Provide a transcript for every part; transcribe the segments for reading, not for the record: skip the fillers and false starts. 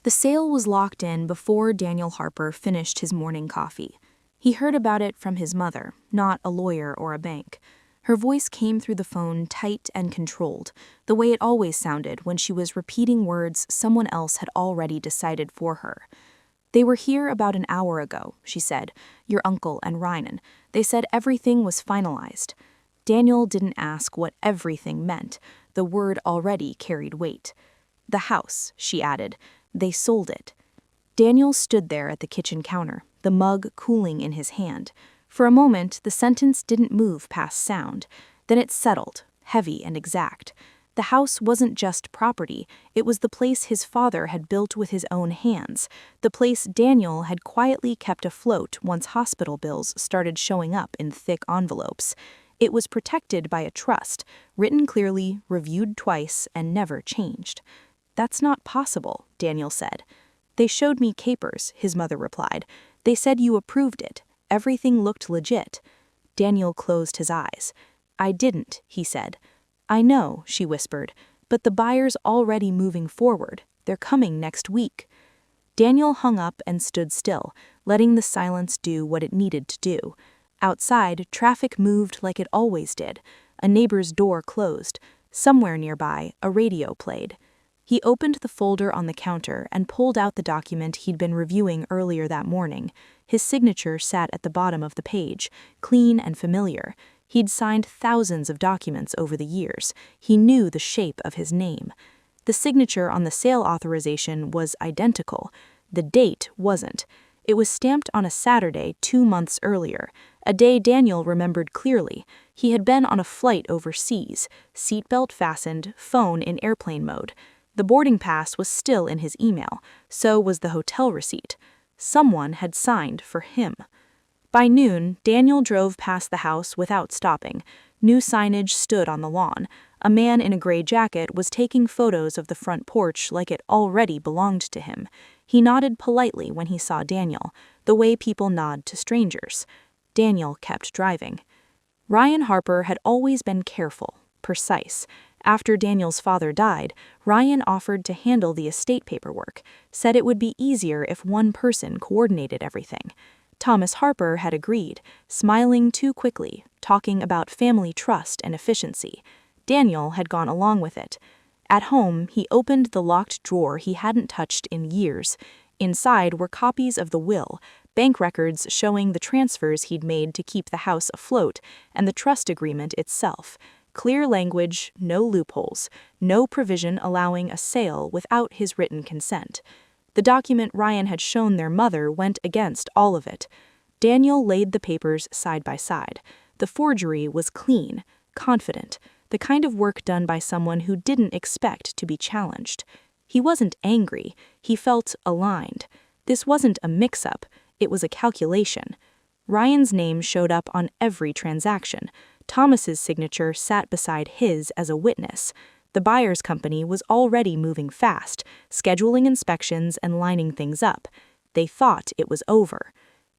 The sale was locked in before Daniel Harper finished his morning coffee. He heard about it from his mother, not a lawyer or a bank. Her voice came through the phone tight and controlled, the way it always sounded when she was repeating words someone else had already decided for her. "They were here about an hour ago," she said, "your uncle and Ryan. They said everything was finalized." Daniel didn't ask what everything meant. The word already carried weight. "The house," she added. "They sold it." Daniel stood there at the kitchen counter, the mug cooling in his hand. For a moment, the sentence didn't move past sound. Then it settled, heavy and exact. The house wasn't just property, it was the place his father had built with his own hands, the place Daniel had quietly kept afloat once hospital bills started showing up in thick envelopes. It was protected by a trust, written clearly, reviewed twice, and never changed. "That's not possible," Daniel said. "They showed me capers," his mother replied. "They said you approved it. Everything looked legit." Daniel closed his eyes. "I didn't," he said. "I know," she whispered, "but the buyer's already moving forward. They're coming next week." Daniel hung up and stood still, letting the silence do what it needed to do. Outside, traffic moved like it always did. A neighbor's door closed. Somewhere nearby, a radio played. He opened the folder on the counter and pulled out the document he'd been reviewing earlier that morning. His signature sat at the bottom of the page, clean and familiar. He'd signed thousands of documents over the years. He knew the shape of his name. The signature on the sale authorization was identical. The date wasn't. It was stamped on a Saturday 2 months earlier, a day Daniel remembered clearly. He had been on a flight overseas, seatbelt fastened, phone in airplane mode. The boarding pass was still in his email, so was the hotel receipt. Someone had signed for him. By noon, Daniel drove past the house without stopping. New signage stood on the lawn. A man in a gray jacket was taking photos of the front porch like it already belonged to him. He nodded politely when he saw Daniel, the way people nod to strangers. Daniel kept driving. Ryan Harper had always been careful, precise. After Daniel's father died, Ryan offered to handle the estate paperwork, said it would be easier if one person coordinated everything. Thomas Harper had agreed, smiling too quickly, talking about family trust and efficiency. Daniel had gone along with it. At home, he opened the locked drawer he hadn't touched in years. Inside were copies of the will, bank records showing the transfers he'd made to keep the house afloat, and the trust agreement itself. Clear language, no loopholes, no provision allowing a sale without his written consent. The document Ryan had shown their mother went against all of it. Daniel laid the papers side by side. The forgery was clean, confident, the kind of work done by someone who didn't expect to be challenged. He wasn't angry, he felt aligned. This wasn't a mix-up, it was a calculation. Ryan's name showed up on every transaction. Thomas's signature sat beside his as a witness. The buyer's company was already moving fast, scheduling inspections and lining things up. They thought it was over.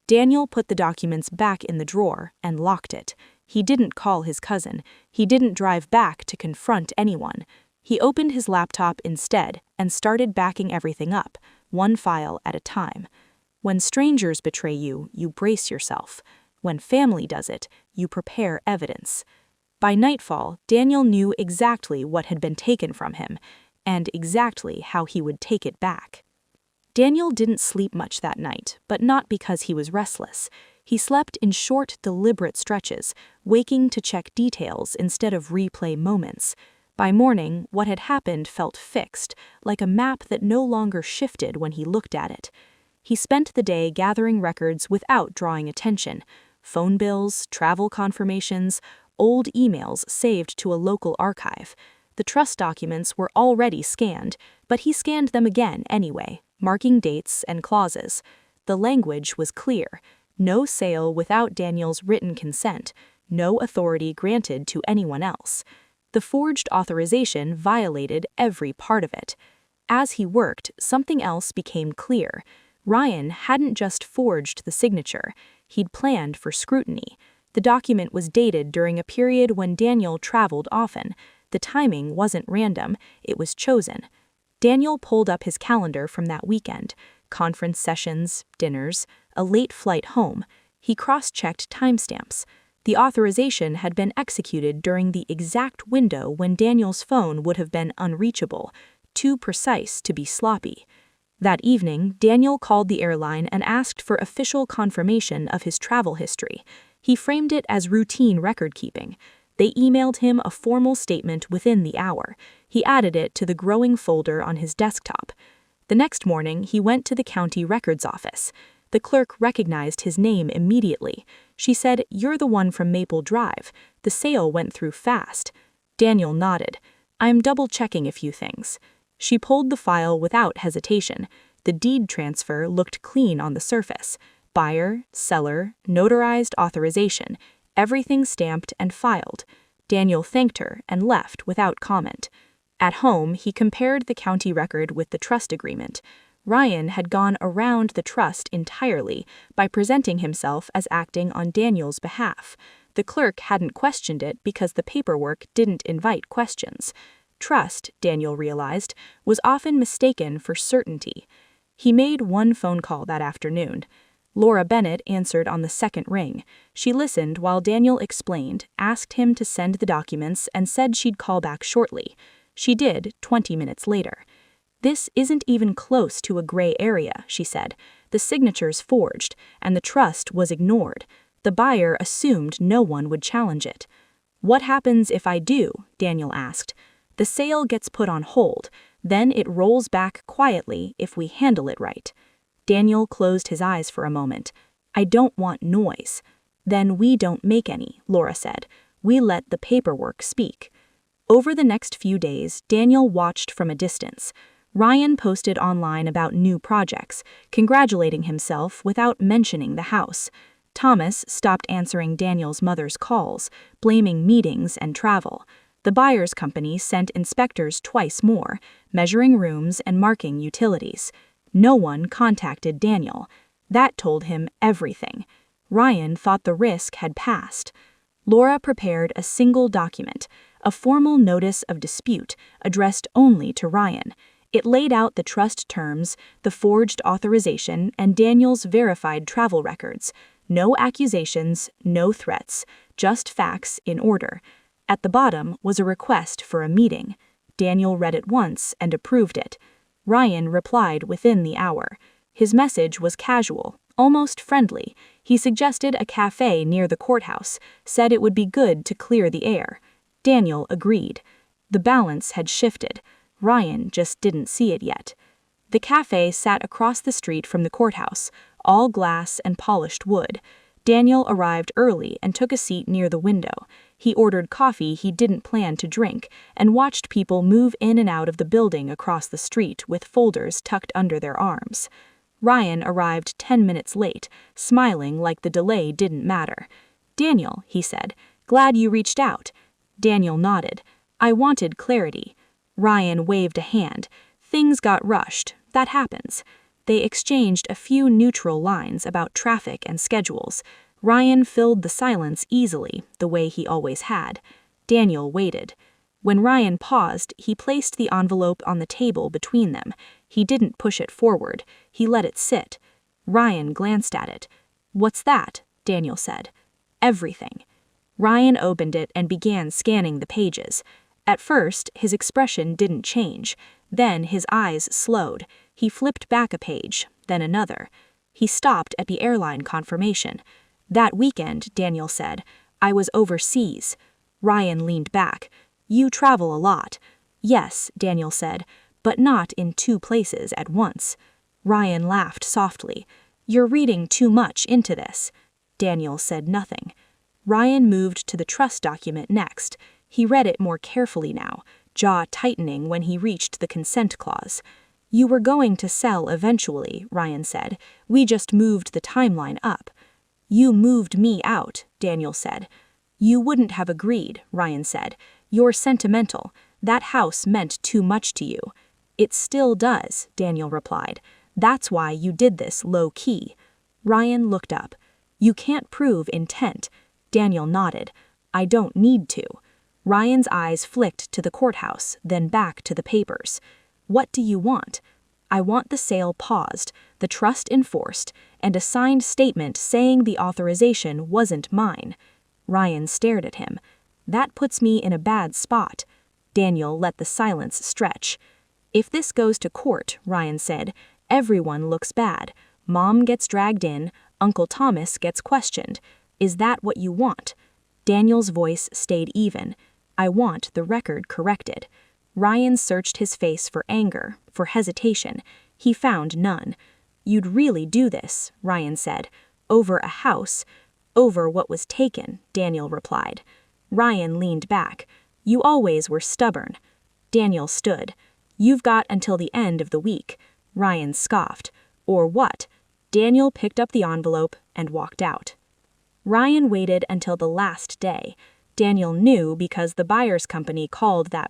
Daniel put the documents back in the drawer and locked it. He didn't call his cousin. He didn't drive back to confront anyone. He opened his laptop instead and started backing everything up, one file at a time. When strangers betray you, you brace yourself. When family does it, you prepare evidence. By nightfall, Daniel knew exactly what had been taken from him, and exactly how he would take it back. Daniel didn't sleep much that night, but not because he was restless. He slept in short, deliberate stretches, waking to check details instead of replay moments. By morning, what had happened felt fixed, like a map that no longer shifted when he looked at it. He spent the day gathering records without drawing attention. Phone bills, travel confirmations, old emails saved to a local archive. The trust documents were already scanned, but he scanned them again anyway, marking dates and clauses. The language was clear. No sale without Daniel's written consent, no authority granted to anyone else. The forged authorization violated every part of it. As he worked, something else became clear. Ryan hadn't just forged the signature, he'd planned for scrutiny. The document was dated during a period when Daniel traveled often. The timing wasn't random, it was chosen. Daniel pulled up his calendar from that weekend: conference sessions, dinners, a late flight home. He cross-checked timestamps. The authorization had been executed during the exact window when Daniel's phone would have been unreachable, too precise to be sloppy. That evening, Daniel called the airline and asked for official confirmation of his travel history. He framed it as routine record-keeping. They emailed him a formal statement within the hour. He added it to the growing folder on his desktop. The next morning, he went to the county records office. The clerk recognized his name immediately. She said, "You're the one from Maple Drive. The sale went through fast." Daniel nodded. "I'm double-checking a few things." She pulled the file without hesitation. The deed transfer looked clean on the surface. Buyer, seller, notarized authorization, everything stamped and filed. Daniel thanked her and left without comment. At home, he compared the county record with the trust agreement. Ryan had gone around the trust entirely by presenting himself as acting on Daniel's behalf. The clerk hadn't questioned it because the paperwork didn't invite questions. Trust, Daniel realized, was often mistaken for certainty. He made one phone call that afternoon. Laura Bennett answered on the second ring. She listened while Daniel explained, asked him to send the documents, and said she'd call back shortly. She did, 20 minutes later. "This isn't even close to a gray area," she said. "The signature's forged, and the trust was ignored. The buyer assumed no one would challenge it." "What happens if I do?" Daniel asked. "The sale gets put on hold, then it rolls back quietly if we handle it right." Daniel closed his eyes for a moment. "I don't want noise." "Then we don't make any," Laura said. "We let the paperwork speak." Over the next few days, Daniel watched from a distance. Ryan posted online about new projects, congratulating himself without mentioning the house. Thomas stopped answering Daniel's mother's calls, blaming meetings and travel. The buyer's company sent inspectors twice more, measuring rooms and marking utilities. No one contacted Daniel. That told him everything. Ryan thought the risk had passed. Laura prepared a single document, a formal notice of dispute addressed only to Ryan. It laid out the trust terms, the forged authorization, and Daniel's verified travel records. No accusations, no threats, just facts in order. At the bottom was a request for a meeting. Daniel read it once and approved it. Ryan replied within the hour. His message was casual, almost friendly. He suggested a cafe near the courthouse, said it would be good to clear the air. Daniel agreed. The balance had shifted. Ryan just didn't see it yet. The cafe sat across the street from the courthouse, all glass and polished wood. Daniel arrived early and took a seat near the window. He ordered coffee he didn't plan to drink and watched people move in and out of the building across the street with folders tucked under their arms. Ryan arrived 10 minutes late, smiling like the delay didn't matter. "Daniel," he said, "glad you reached out." Daniel nodded. "I wanted clarity." Ryan waved a hand. "Things got rushed. That happens." They exchanged a few neutral lines about traffic and schedules. Ryan filled the silence easily, the way he always had. Daniel waited. When Ryan paused, he placed the envelope on the table between them. He didn't push it forward. He let it sit. Ryan glanced at it. "What's that?" Daniel said. "Everything." Ryan opened it and began scanning the pages. At first, his expression didn't change. Then his eyes slowed. He flipped back a page, then another. He stopped at the airline confirmation. "That weekend," Daniel said, "I was overseas." Ryan leaned back. "You travel a lot." "Yes," Daniel said, "but not in 2 places at once." Ryan laughed softly. "You're reading too much into this." Daniel said nothing. Ryan moved to the trust document next. He read it more carefully now, jaw tightening when he reached the consent clause. "You were going to sell eventually," Ryan said. "We just moved the timeline up." "You moved me out," Daniel said. "You wouldn't have agreed," Ryan said. "You're sentimental. That house meant too much to you." "It still does," Daniel replied. "That's why you did this low-key." Ryan looked up. "You can't prove intent." Daniel nodded. "I don't need to." Ryan's eyes flicked to the courthouse, then back to the papers. "What do you want?" "I want the sale paused, the trust enforced, and a signed statement saying the authorization wasn't mine." Ryan stared at him. "That puts me in a bad spot." Daniel let the silence stretch. "If this goes to court," Ryan said, "everyone looks bad. Mom gets dragged in, Uncle Thomas gets questioned. Is that what you want?" Daniel's voice stayed even. "I want the record corrected." Ryan searched his face for anger, for hesitation. He found none. "You'd really do this," Ryan said. "Over a house." "Over what was taken," Daniel replied. Ryan leaned back. "You always were stubborn." Daniel stood. "You've got until the end of the week." Ryan scoffed. "Or what?" Daniel picked up the envelope and walked out. Ryan waited until the last day. Daniel knew because the buyer's company called that